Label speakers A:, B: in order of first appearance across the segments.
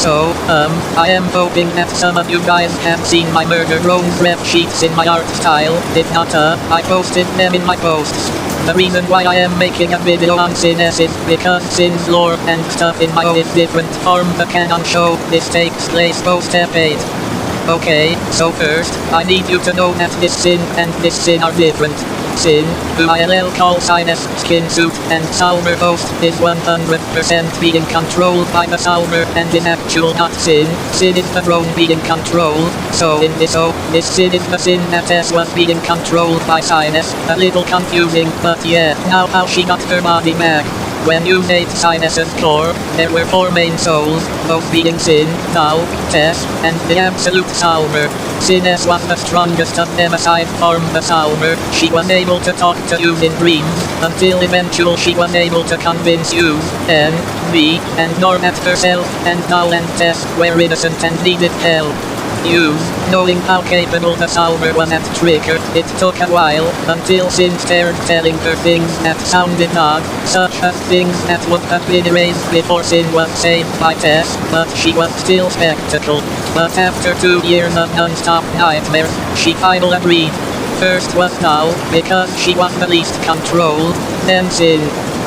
A: I am hoping that some of you guys have seen my murder drones rep sheets in my art style. If not, I posted them in my posts. The reason why I am making a video on Sin-S is because Sin's lore and stuff in my O is different from the canon show. This takes place post-Ep 8. Okay, so first, I need you to know that this Sin and this Sin are different. Sin, who ILL call Sinus Skin Suit, and Salmer Host is 100% being controlled by the Salmer and is actual not Sin. Sin is the drone being controlled, so in this this Sin is the Sin that S was being controlled by Sinus. A little confusing, but yeah, now how she got her body back. When you made Sinus's core, there were 4 main souls, both being Sin, Null, Tess, and the absolute Salmer. Sin-S was the strongest of them aside from the Salmer. She was able to talk to you in dreams, until eventually she was able to convince you, N, me, and Normat herself, and Null and Tess were innocent and needed help. You, knowing how capable the Salmer was at trigger, it took a while, until Sin started telling her things that sounded odd, such as things that would have been erased before Sin was saved by Tess, but she was still skeptical. But after 2 years of non-stop nightmares, she finally agreed. First was Null, because she was the least controlled, then Sin.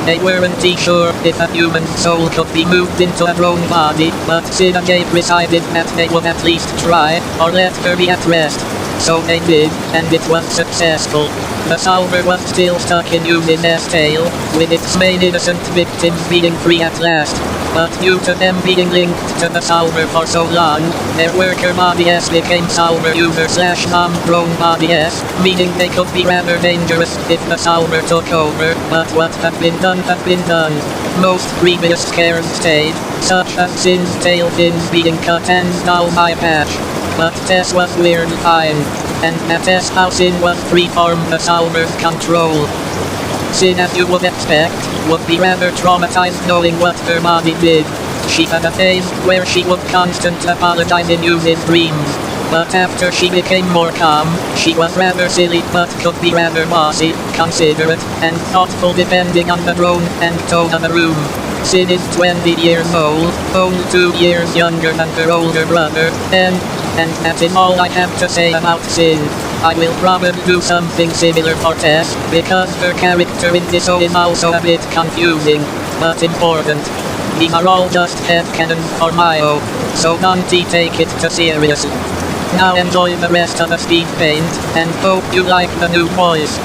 A: They weren't sure if a human soul could be moved into a drone body, but Sin and Gabe decided that they would at least try, or let her be at rest. So they did, and it was successful. The Salmer was still stuck in Unis's tail, with its main innocent victims being free at last. But due to them being linked to the Salmer for so long, their worker body S became Salmer user / non-drone body S, meaning they could be rather dangerous if the Salmer took over, but what had been done had been done. Most previous scares stayed, such as Sin's tail fins being cut and Null's eye patch. But Tess was weirdly fine, and that is how Sin was free from the Salmer's control. Sin, as you would expect, would be rather traumatized knowing what her body did. She had a phase where she would constantly apologize in Yuzi's dreams. But after she became more calm, she was rather silly but could be rather bossy, considerate, and thoughtful depending on the drone and tone of the room. Sin is 20 years old, only 2 years younger than her older brother, and that is all I have to say about Sin. I will probably do something similar for Tess, because her character in this is also a bit confusing, but important. These are all just headcanons for Mio, so don't take it too seriously. Now enjoy the rest of the speed paint, and hope you like the new voice.